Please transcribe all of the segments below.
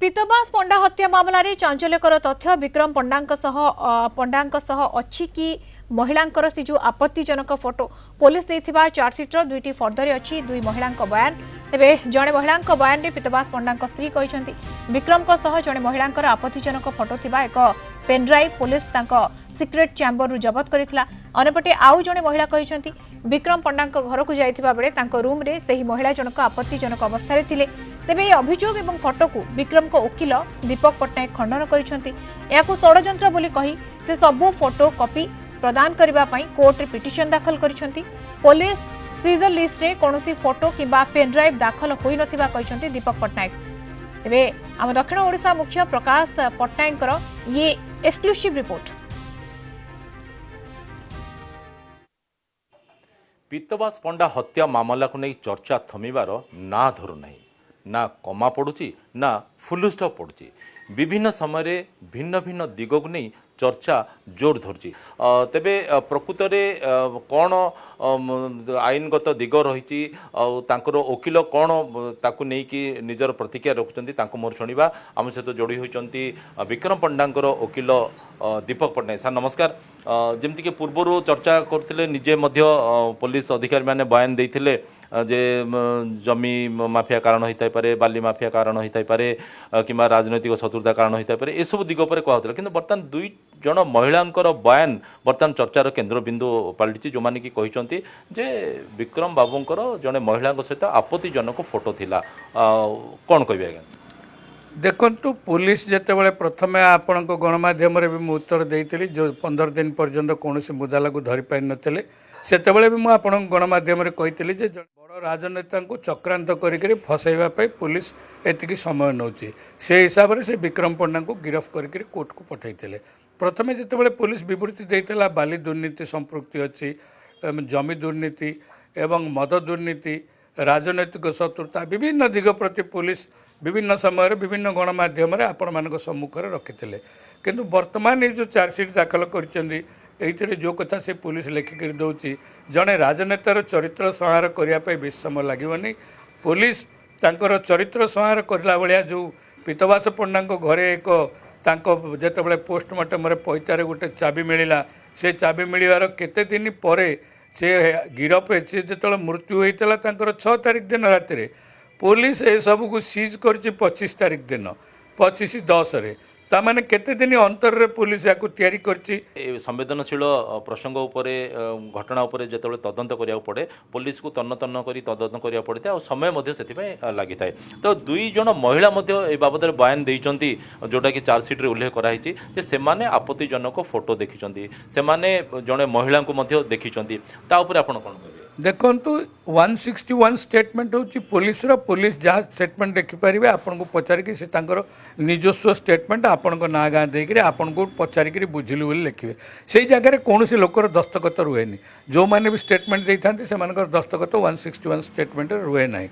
पीतबास पंडा हत्या मामला रे चांचल्यकर तथ्य विक्रम पंडा अच्छी कि महिलांकर से जो आपत्तिजनक फोटो पुलिस देथिबा चार्जसीट दुईटी फर्दरी अच्छी दुई महिला बयान तेरे जड़े महिला बयान में पीतबास पंडा स्त्री कहते विक्रम जड़े महिला आपत्तिजनक फोटो थिबा एक पेनड्राइव पुलिस सिक्रेट चैम्बर रु जबत करथिला। अनेपटे आउ जड़े महिला कहते विक्रम पंडा घर को जाइथिबा बेले रूम रे सही महिला जनक आपत्तिजनक अवस्था रे थिले। तेबे अभियोग एवं फोटो को विक्रम को वकिल दीपक पट्टनायक खंडन करछंती। याकू षड्यंत्र बोली कही से सबू फोटो कॉपी प्रदान करबा पई कोर्ट रे पिटिशन दाखल करछंती। पुलिस सीजर लिस्ट रे कोनोसी फोटो किबा पेन ड्राइव दाखल होई नथिबा कहछंती दीपक पट्टनायक। तेबे आम दक्षिण ओडिशा मुख्य प्रकाश पट्टनायकर ये एक्सक्लूसिव रिपोर्ट। पीतबास पंडा हत्या मामला को नहीं चर्चा थमिबार ना धरु नहीं, ना कमा पड़ुची ना फुल स्टॉप पड़ुची। विभिन्न समय भिन्न भिन्न दिग को नहीं चर्चा जोर धरची। तेबे प्रकृत रे कौन आईनगत दिग रही वकिल कौन ताकू नहीं कि निजर प्रतिक्रिया रखुचंती तांको मोर शुणा। आम सहित जोड़ी होती विक्रम पंडांकर वकिल दीपक पट्टनायक। सर नमस्कार। जमती कि पूर्वर चर्चा करते निजे पुलिस अधिकारी मैंने बयान देते जे जमी माफिया कारण होता है, बाली माफिया कारण होता है कि राजनैतिक शत्रुता कारण होता है, ये सब दिग पर कहते कि बर्तमान दुई जन महिला बयान बर्तमान चर्चार केन्द्रबिंदु पलटि जो मैंने कि कहते जे विक्रम बाबूंकर जड़े महिला सहित आपत्तिजनक फोटो थिला। कौन कह आज्ञा? देखु पुलिस जिते प्रथम आपण गणमाध्यम भी उत्तर देती जो 15 दिन पर्यंत कौन मुदाला को धरी पारि नथिले सेतेबेले भी मुझे गणमाध्यम कही बड़ राजनेता को चक्रांत करी फसैवाई पुलिस एतिकी समय नौची से हिसाब से विक्रम पंडा को गिरफ्त करके कोर्ट को पठाई। प्रथम जितेबाला पुलिस बृत्ति देता बाली दुर्नीति संपृक्ति अच्छी, जमी दुर्नीति एवं मद दुर्नीति, राजनैतिक शत्रुता विभिन्न दिग प्रति पुलिस विभिन्न समय विभिन्न गणमाध्यम आपण मान सम्मुखें रखी। किंतु वर्तमान ये जो चार्जसीट दाखल कर जो कथा से पुलिस लेखिक दौची जड़े राजनेतार चरित्र संहार करने बेस समय लगे। पुलिस तांकर चरित्र संहार करला भाया जो पीतबास पंडा घरे एक जितेबाला पोस्टमार्टम पैतार गोटे चाबी मिलला से चाबी मिलवार केते दिन पर से गिरफ से जो मृत्यु होता 6 तारिख दिन राति पुलिस ए सब को सीज कर 25 तारिख दिन 25/10 तामाने केते दिन अंतर रे पुलिस या तैयारी करची। संवेदनशील प्रसंग उपरे घटना उपरे जेतेबेले तदंत करिया पड़े पुलिस को तन्न तन्न करी तदंत करिया पड़े और समय मध्य सेथिपय लागि थाए। तो दुई जन महिला मध्य ए बाबद बयान देइचंती जोटा कि चार्जसीट रे उल्लेख कराइछि जे सेमाने आपत्तिजनक फोटो देखिचंती, सेमाने जने महिला को मध्य देखिचंती। ता उपरे आपण कोन कहबे? देखु 161 स्टेटमेंट हूँ पुलिस जहाँ स्टेटमेंट देखिपारे आपन को पचारिकी से निजस्व स्टेटमेंट आपण ना गाँ देकर आपन को पचारिकी बुझिलु बोली लिखे से जगह कौन से लोकर दस्तखत रुए जो मैंने भी स्टेटमेंट देते से दस्तखत 161 स्टेटमेंट रुए ना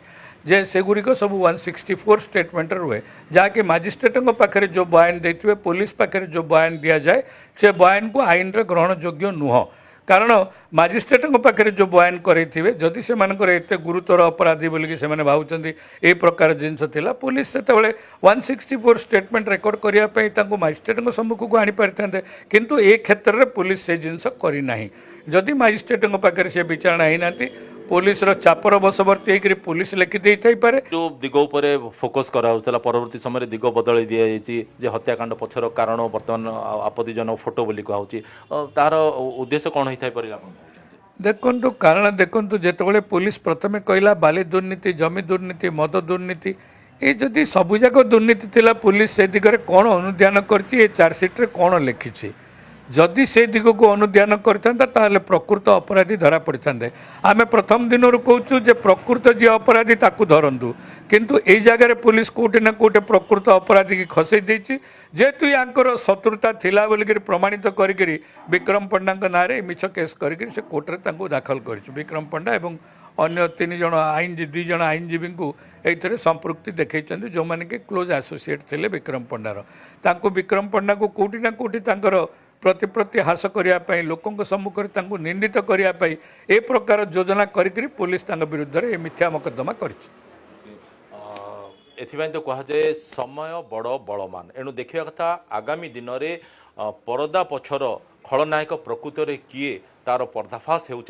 जे सेगुड़िक सब 164 स्टेटमेंट रुए जहाँकि मजिस्ट्रेटों पाखे जो बयान देते पुलिस पाखे जो बयान दि जाए से बयान को आईन ग्रहण योग्य नुह। कारण मजिस्ट्रेटों पाखे जो बयान करे जदि से एत गुरुतर अपराधी बोलिकी से भावुंट ए प्रकार जिनस थिला पुलिस से 164 स्टेटमेंट रेकर्ड करने मजिस्ट्रेटों सम्मुख को आनी पारि किंतु ए क्षेत्र में पुलिस से जिनस करना जदि मजिस्ट्रेटों पाखे से विचारणा होना पुलिस चापर बसवर्ती होकर पुलिस लिखि दे पारे। जो दिग उपर फोकस करा परवर्ती समय दिग बदल दि जाए हत्याकांड पछर कारण बर्तमान आपत्तिजनक फोटो बोली कहुची तार उद्देश्य कौन होता है? देखु कारण देखु जितेबाला पुलिस प्रथम कहला बाली दुर्नीति, जमी दुर्नीति, मद दुर्नीति ये जदि सबुजाक दुर्नीति थिला पुलिस से दिगरे कौन अनुध्यान करछि चार्जसीट रे कौन लिखिछि जदि से दिग को अनुध्यान करता प्रकृत अपराधी धरा पड़ता। आम प्रथम दिन कहूँ जे प्रकृत जी अपराधी ताकू धरतु किंतु ये जगह पुलिस कोटे ना कोटे प्रकृत अपराधी की खसई देछि जेहेतु यांकर शत्रुता थिला बोलिक प्रमाणित करी विक्रम पंडा ना मिछ केस करी से कोर्टे दाखल कर विक्रम पंडा एवं अन्य 3 जन आईन 2 जन आईनजीवी को ये संपृक्ति देखते जो मैंने कि क्लोज एसोसिएट थे विक्रम पंडार विक्रम पंडा को कोटी ना कोटी प्रति हास करने लोकों सम्मुखें निंदित करने ए प्रकार योजना करी पुलिस विरुद्ध में मिथ्या मकदमा कर एथिपाई तो कहुए समय बड़ बलमान एणु देखा कथा आगामी दिन में परदा पछर खलनायक प्रकृत में किए तार पर्दाफाश हो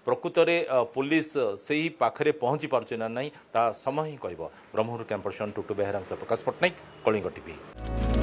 प्रकृत में पुलिस से ही पाखरे पहुँची पार्चे ना नहीं ता समय ही कह ब्रह्मपुर कैंपस टुटू बेहरा प्रकाश पट्टनायक कलिंग टीवी।